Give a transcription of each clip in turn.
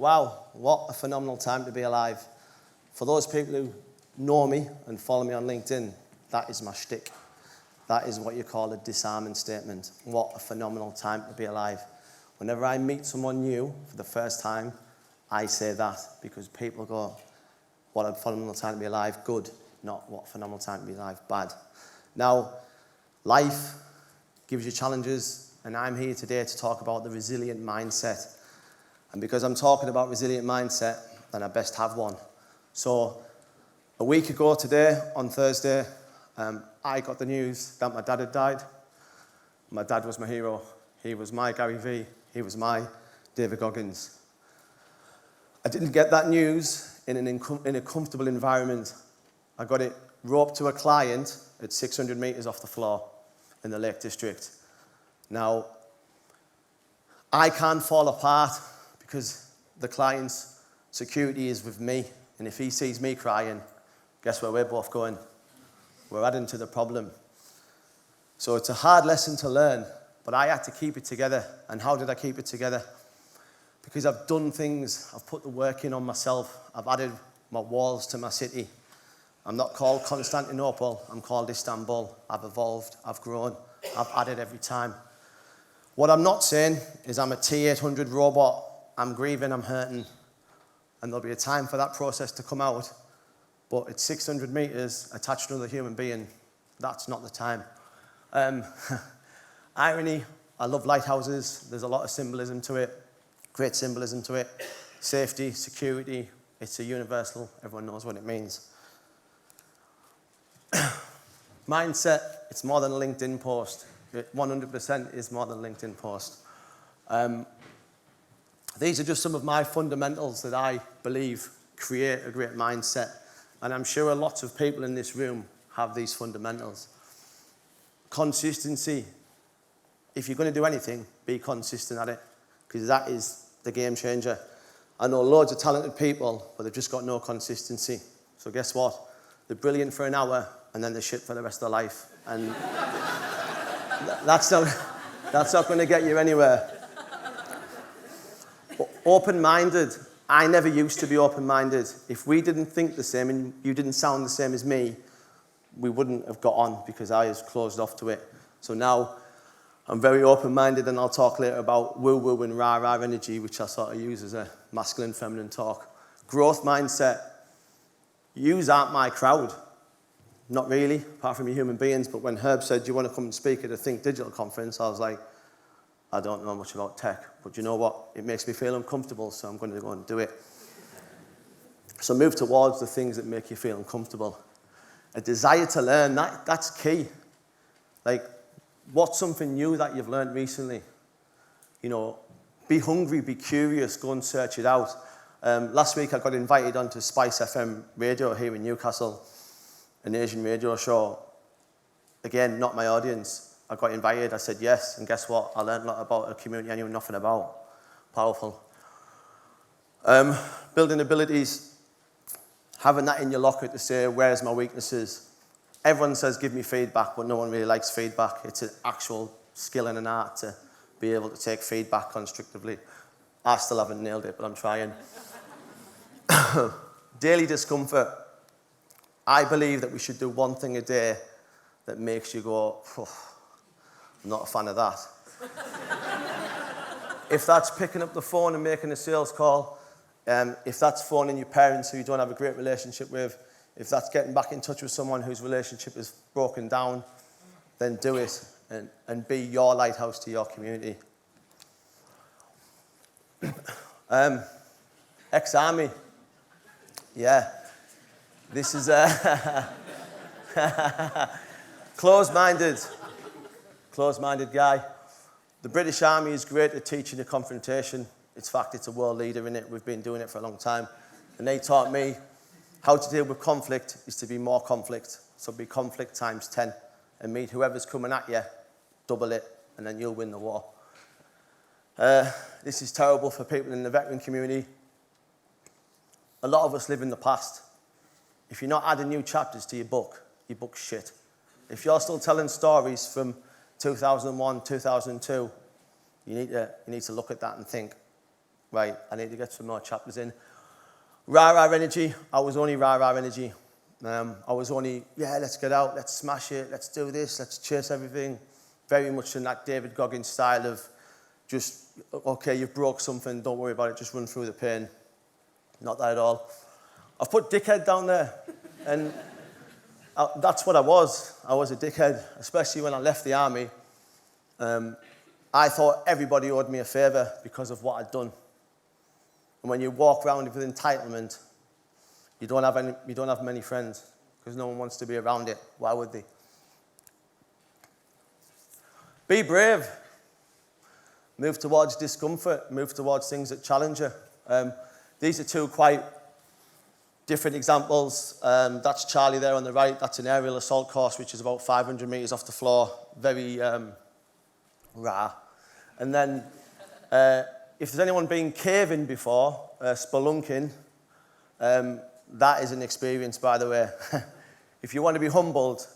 Wow, what a phenomenal time to be alive. For those people who know me and follow me on LinkedIn, that is my shtick. That is what you call a disarming statement. What a phenomenal time to be alive. Whenever I meet someone new for the first time, I say that because people go, what a phenomenal time to be alive, good. Not what a phenomenal time to be alive, bad. Now, life gives you challenges, and I'm here today to talk about the resilient mindset. And because I'm talking about resilient mindset, then I best have one. So, a week ago today, on Thursday, I got the news that my dad had died. My dad was my hero. He was my Gary Vee. He was my David Goggins. I didn't get that news in a comfortable environment. I got it roped to a client at 600 metres off the floor in the Lake District. Now, I can't fall apart because the client's security is with me. And if he sees me crying, guess where we're both going? We're adding to the problem. So it's a hard lesson to learn, but I had to keep it together. And how did I keep it together? Because I've done things, I've put the work in on myself, I've added my walls to my city. I'm not called Constantinople, I'm called Istanbul. I've evolved, I've grown, I've added every time. What I'm not saying is I'm a T-800 robot, I'm grieving, I'm hurting, and there'll be a time for that process to come out, but at 600 metres attached to another human being, that's not the time. Irony, I love lighthouses, there's a lot of symbolism to it, great symbolism to it. Safety, security, it's a universal, everyone knows what it means. Mindset, it's more than a LinkedIn post. It 100% is more than a LinkedIn post. These are just some of my fundamentals that I believe create a great mindset. And I'm sure lots of people in this room have these fundamentals. Consistency. If you're going to do anything, be consistent at it, because that is the game changer. I know loads of talented people, but they've just got no consistency. So guess what? They're brilliant for an hour, and then they're shit for the rest of their life. And that's not going to get you anywhere. Open-minded. I never used to be open-minded. If we didn't think the same and you didn't sound the same as me, we wouldn't have got on because I was closed off to it. So now I'm very open-minded, and I'll talk later about woo-woo and rah-rah energy, which I sort of use as a masculine, feminine talk. Growth mindset. Yous aren't my crowd. Not really, apart from you human beings, but when Herb said, do you want to come and speak at a Think Digital conference, I was like, I don't know much about tech, but you know what? It makes me feel uncomfortable, so I'm going to go and do it. So move towards the things that make you feel uncomfortable. A desire to learn, that's key. Like, what's something new that you've learned recently? You know, be hungry, be curious, go and search it out. Last week I got invited onto Spice FM radio here in Newcastle, an Asian radio show. Again, not my audience. I got invited, I said yes, and guess what? I learned a lot about a community I knew nothing about. Powerful. Building abilities, having that in your locker to say, where's my weaknesses? Everyone says, give me feedback, but no one really likes feedback. It's an actual skill and an art to be able to take feedback constructively. I still haven't nailed it, but I'm trying. Daily discomfort. I believe that we should do one thing a day that makes you go, I'm not a fan of that. If that's picking up the phone and making a sales call, if that's phoning your parents who you don't have a great relationship with, if that's getting back in touch with someone whose relationship is broken down, then do it and be your lighthouse to your community. Ex-army. Yeah. This is closed-minded guy. The British Army is great at teaching a confrontation. In fact, it's a world leader in it. We've been doing it for a long time. And they taught me how to deal with conflict is to be more conflict. So be conflict times 10 and meet whoever's coming at you, double it, and then you'll win the war. This is terrible for people in the veteran community. A lot of us live in the past. If you're not adding new chapters to your book's shit. If you're still telling stories from 2001, 2002, you need to look at that and think, right, I need to get some more chapters in. Rah-rah energy, I was only rah-rah energy. I was only, yeah, let's get out, let's smash it, let's do this, let's chase everything. Very much in that David Goggins style of just, okay, you've broke something, don't worry about it, just run through the pain. Not that at all. I've put dickhead down there, and that's what I was. I was a dickhead, especially when I left the army. I thought everybody owed me a favour because of what I'd done. And when you walk around with entitlement, you don't have many friends because no one wants to be around it. Why would they? Be brave. Move towards discomfort. Move towards things that challenge you. These are two quite different examples. That's Charlie there on the right. That's an aerial assault course, which is about 500 metres off the floor. Very rah. And then, if there's anyone been caving before, spelunking, that is an experience, by the way. If you want to be humbled,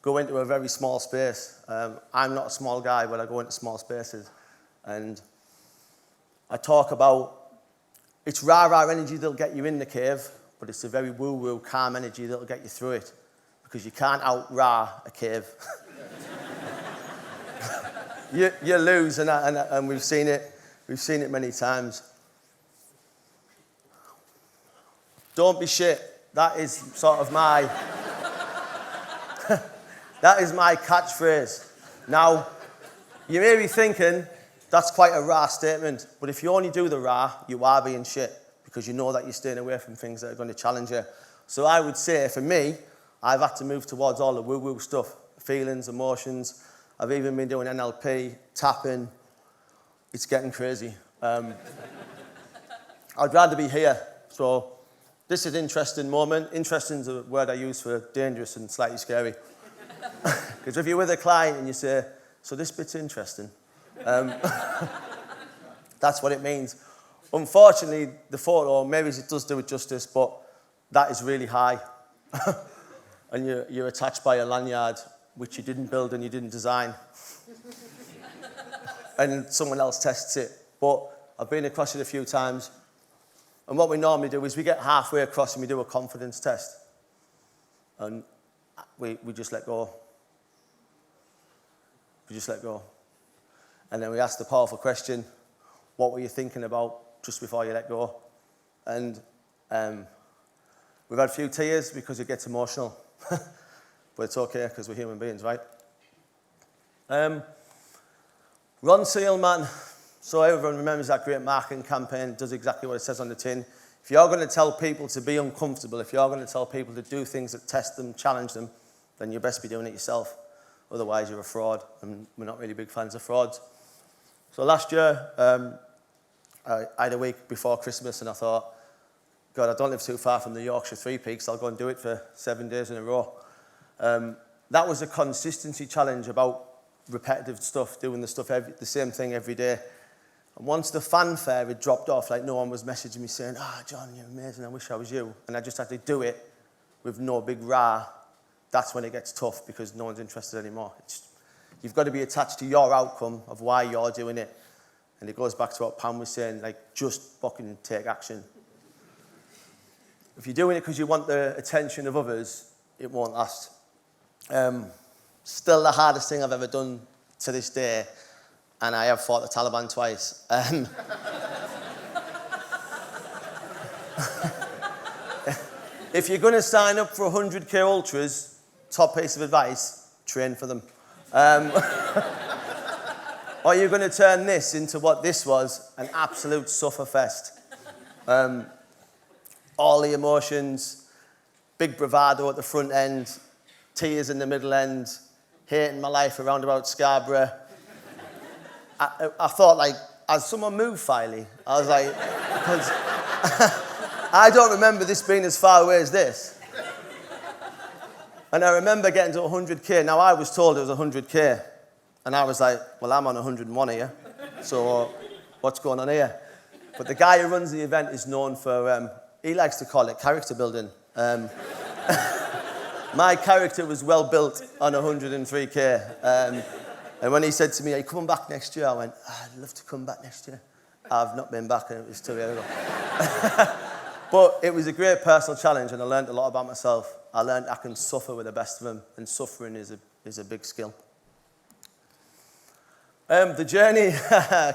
go into a very small space. I'm not a small guy, but I go into small spaces. And I talk about, it's rah-rah energy that'll get you in the cave, but it's a very woo-woo, calm energy that'll get you through it, because you can't out-rah a cave. you lose, and we've seen it. We've seen it many times. Don't be shit. That is sort of my... that is my catchphrase. Now, you may be thinking, that's quite a rah statement, but if you only do the rah, you are being shit, because you know that you're staying away from things that are going to challenge you. So I would say, for me, I've had to move towards all the woo-woo stuff, feelings, emotions. I've even been doing NLP, tapping. It's getting crazy. I'd rather be here. So this is an interesting moment. Interesting is a word I use for dangerous and slightly scary. Because if you're with a client and you say, so this bit's interesting, that's what it means. Unfortunately, the photo, maybe it does do it justice, but that is really high. And you're attached by a lanyard, which you didn't build and you didn't design. And someone else tests it. But I've been across it a few times. And what we normally do is we get halfway across and we do a confidence test. And we just let go. We just let go. And then we ask the powerful question, what were you thinking about just before you let go? And we've had a few tears because it gets emotional. But it's okay because we're human beings, right? Ron Sealman. So everyone remembers that great marketing campaign, does exactly what it says on the tin. If you're going to tell people to be uncomfortable, if you're going to tell people to do things that test them, challenge them, then you best be doing it yourself. Otherwise, you're a fraud, and we're not really big fans of frauds. So last year, I had a week before Christmas, and I thought, God, I don't live too far from the Yorkshire Three Peaks. I'll go and do it for 7 days in a row. That was a consistency challenge about repetitive stuff, doing the same thing every day. And once the fanfare had dropped off, like no one was messaging me saying, John, you're amazing, I wish I was you. And I just had to do it with no big rah. That's when it gets tough because no one's interested anymore. You've got to be attached to your outcome of why you're doing it. And it goes back to what Pam was saying, like, just fucking take action. If you're doing it because you want the attention of others, it won't last. Still the hardest thing I've ever done to this day, and I have fought the Taliban twice. If you're going to sign up for 100k ultras, top piece of advice, train for them. Or you're going to turn this into what this was, an absolute sufferfest. All the emotions, big bravado at the front end, tears in the middle end, hating my life around about Scarborough. I thought, like, has someone moved Filey? I was like, because I don't remember this being as far away as this. And I remember getting to 100k. Now, I was told it was 100k. And I was like, well, I'm on 101 here. So what's going on here? But the guy who runs the event is known for, he likes to call it character building. My character was well built on 103k. And when he said to me, are you coming back next year? I went, I'd love to come back next year. I've not been back, and it was 2 years ago. But it was a great personal challenge, and I learned a lot about myself. I learned I can suffer with the best of them, and suffering is a big skill. The journey,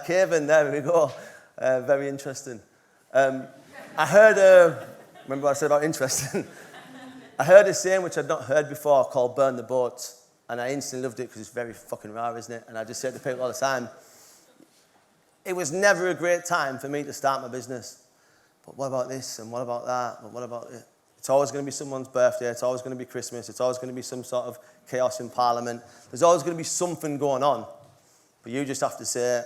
caving, there we go. Very interesting. I heard, remember what I said about interesting? I heard a saying which I'd not heard before called burn the boats, and I instantly loved it because it's very fucking rare, isn't it? And I just say to people all the time, it was never a great time for me to start my business. But what about this, and what about that, and what about it? It's always going to be someone's birthday, it's always going to be Christmas, it's always going to be some sort of chaos in Parliament. There's always going to be something going on. But you just have to say,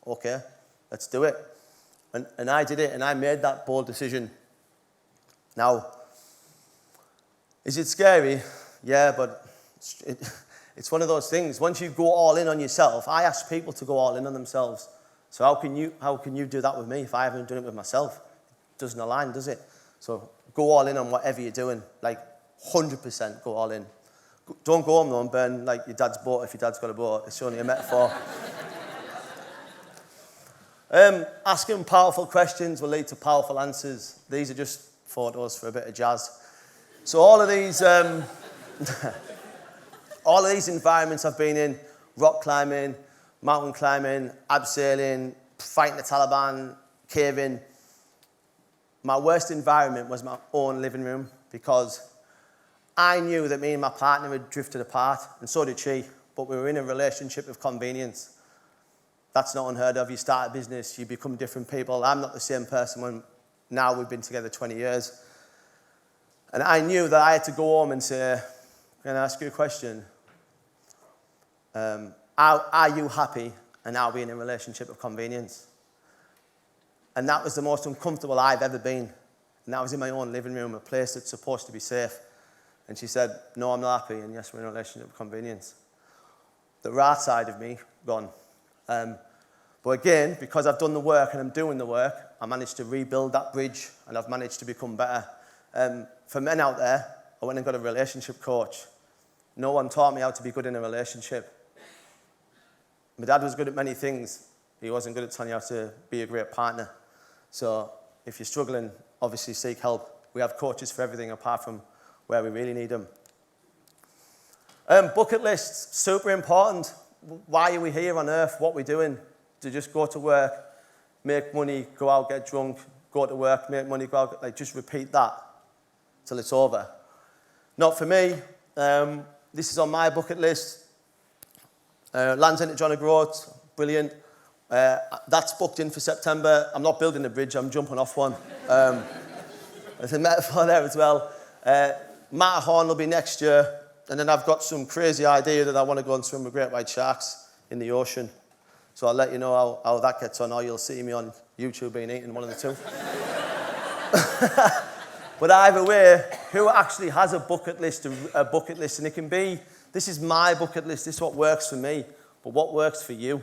okay, let's do it. And I did it, and I made that bold decision. Now, is it scary? Yeah, but it's one of those things. Once you go all in on yourself, I ask people to go all in on themselves. So how can you do that with me if I haven't done it with myself? It doesn't align, does it? So go all in on whatever you're doing. Like 100% go all in. Don't go home though and burn like your dad's boat if your dad's got a boat. It's only a metaphor. Asking powerful questions will lead to powerful answers. These are just photos for a bit of jazz. So all of these environments I've been in, rock climbing, mountain climbing, abseiling, fighting the Taliban, caving. My worst environment was my own living room because I knew that me and my partner had drifted apart, and so did she, but we were in a relationship of convenience. That's not unheard of. You start a business, you become different people. I'm not the same person when now we've been together 20 years. And I knew that I had to go home and say, can I ask you a question? Are you happy? And are we in a relationship of convenience? And that was the most uncomfortable I've ever been. And that was in my own living room, a place that's supposed to be safe. And she said, no, I'm not happy, and yes, we're in a relationship of convenience. The right side of me, gone. But again, because I've done the work and I'm doing the work, I managed to rebuild that bridge, and I've managed to become better. For men out there, I went and got a relationship coach. No one taught me how to be good in a relationship. My dad was good at many things. He wasn't good at telling you how to be a great partner. So if you're struggling, obviously seek help. We have coaches for everything apart from where we really need them. Bucket lists, super important. Why are we here on earth? What we're doing? To just go to work, make money, go out, get drunk, go to work, make money, go out, like just repeat that till it's over. Not for me. This is on my bucket list. Land's End at John O'Groats, brilliant. That's booked in for September. I'm not building a bridge, I'm jumping off one. There's a metaphor there as well. Matterhorn will be next year, and then I've got some crazy idea that I want to go and swim with great white sharks in the ocean. So I'll let you know how that gets on, or you'll see me on YouTube being eaten, one of the two. But either way, who actually has a bucket list, and it can be, this is my bucket list, this is what works for me, but what works for you?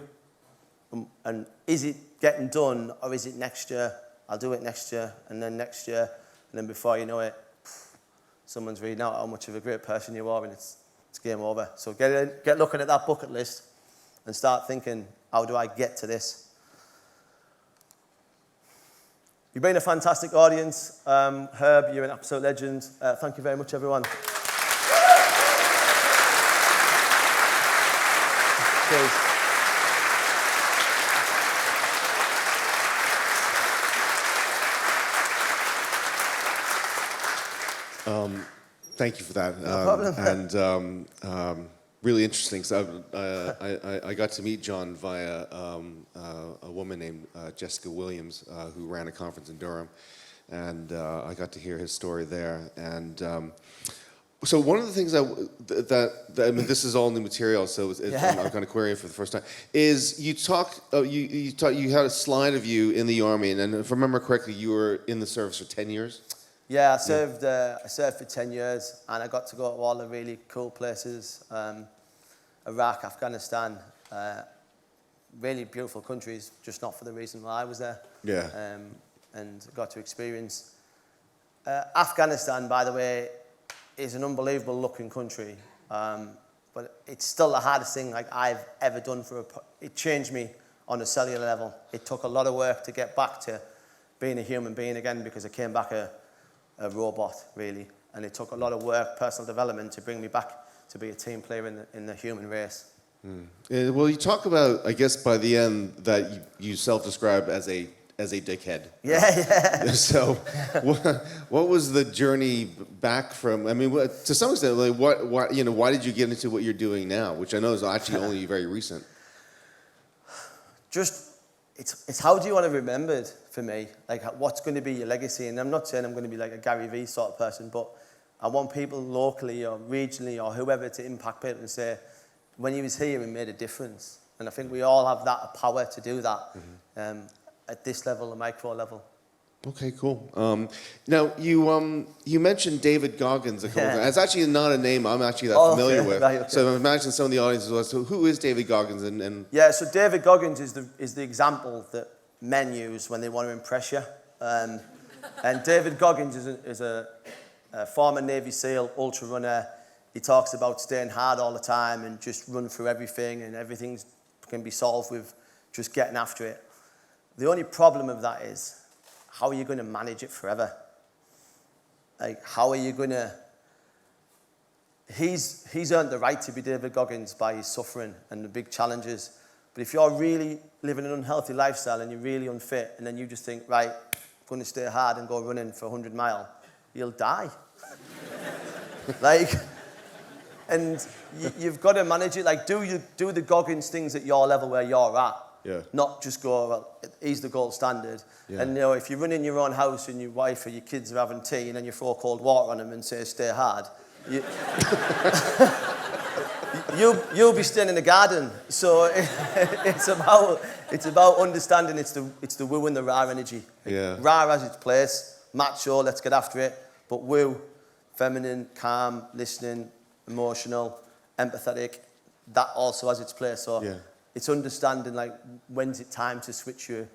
And is it getting done, or is it next year? I'll do it next year, and then next year, and then before you know it, someone's reading out how much of a great person you are, and it's game over. So get looking at that bucket list and start thinking, how do I get to this? You've been a fantastic audience. Herb, you're an absolute legend. Thank you very much, everyone. Cheers. Thank you for that. No problem. And really interesting. So I got to meet John via a woman named Jessica Williams, who ran a conference in Durham, and I got to hear his story there. And so one of the things that I mean, this is all new material, so I'm kind of querying for the first time. Is you had a slide of you in the army, and if I remember correctly, you were in the service for 10 years. Yeah, I served for 10 years, and I got to go to all the really cool places, Iraq, Afghanistan, really beautiful countries, just not for the reason why I was there. Yeah. And got to experience. Afghanistan, by the way, is an unbelievable looking country, but it's still the hardest thing like I've ever done it changed me on a cellular level. It took a lot of work to get back to being a human being again, because I came back a robot, really. And it took a lot of work, personal development, to bring me back to be a team player in the human race. Well, you talk about, I guess, by the end that you self-describe as a dickhead. Yeah. So, what was the journey back from? I mean, to some extent, like what you know, why did you get into what you're doing now, which I know is actually only very recent? Just, it's how do you want to be remembered for me? Like, what's going to be your legacy? And I'm not saying I'm going to be like a Gary Vee sort of person, but I want people locally or regionally or whoever to impact people and say, when he was here, he made a difference. And I think we all have that power to do that at this level, the micro level. Okay, cool. Now, you mentioned David Goggins a couple times. It's actually not a name I'm actually that familiar with. Right, okay. So imagine some of the audience as well. So who is David Goggins? And Yeah, so David Goggins is the example that men use when they want to impress you. And David Goggins is a former Navy SEAL, ultra runner. He talks about staying hard all the time and just run through everything, and everything can be solved with just getting after it. The only problem of that is, how are you going to manage it forever? Like, how are you going to... He's earned the right to be David Goggins by his suffering and the big challenges. But if you're really living an unhealthy lifestyle and you're really unfit, and then you just think, right, I'm going to stay hard and go running for 100 miles, you'll die. Like... And you've got to manage it. Like, do the Goggins things at your level where you're at. Yeah. Not just go, well, he's the gold standard. Yeah. And, you know, if you run in your own house and your wife or your kids are having tea and then you throw cold water on them and say, stay hard, you'll be staying in the garden. So it's about understanding it's the woo and the raw energy. Yeah. Raw has its place. Macho, let's get after it. But woo, feminine, calm, listening, emotional, empathetic, that also has its place. So it's understanding, like, when's it time to switch your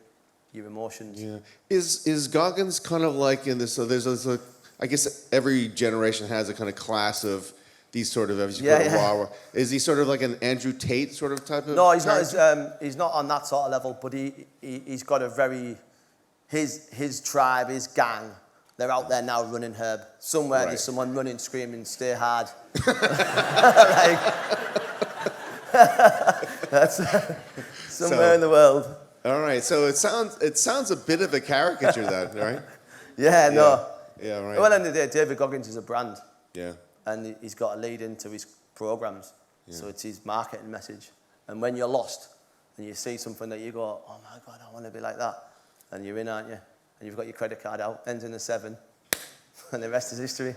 emotions. Yeah. Is Goggins kind of like in this, so there's a, I guess every generation has a kind of class of these sort of, as you put it, raw. Is he sort of like an Andrew Tate sort of type of? No, he's not. He's not on that sort of level, but he's got a very, his tribe, his gang, they're out there now running herb. Somewhere there's someone running, screaming, stay hard. Like, that's somewhere in the world. All right, so it sounds a bit of a caricature, that, right? Yeah, no. Yeah, right. Well, at the end of the day, David Goggins is a brand. Yeah. And he's got a lead into his programs. Yeah. So it's his marketing message. And when you're lost and you see something that you go, oh my God, I want to be like that. And you're in, aren't you? And you've got your credit card out, ends in a 7, and the rest is history.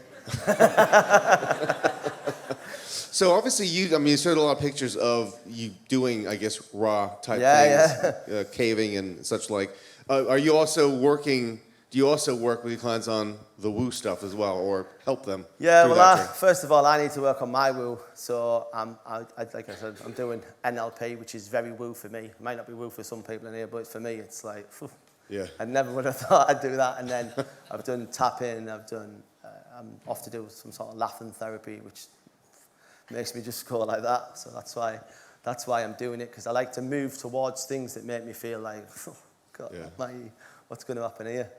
So obviously you showed a lot of pictures of you doing, I guess, raw type things, caving and such like. Are you also working, do you also work with your clients on the woo stuff as well, or help them? Yeah, well, first of all, I need to work on my woo. So, like I said, I'm doing NLP, which is very woo for me. It might not be woo for some people in here, but for me, it's like, phew. Yeah. I never would have thought I'd do that. And then I've done tapping, I'm off to do some sort of laughing therapy, which makes me just go like that. So that's why I'm doing it, because I like to move towards things that make me feel like, oh, God, what's going to happen here?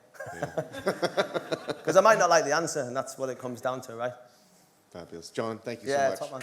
Because I might not like the answer, and that's what it comes down to, right? Fabulous. John, thank you so much. Yeah, top man.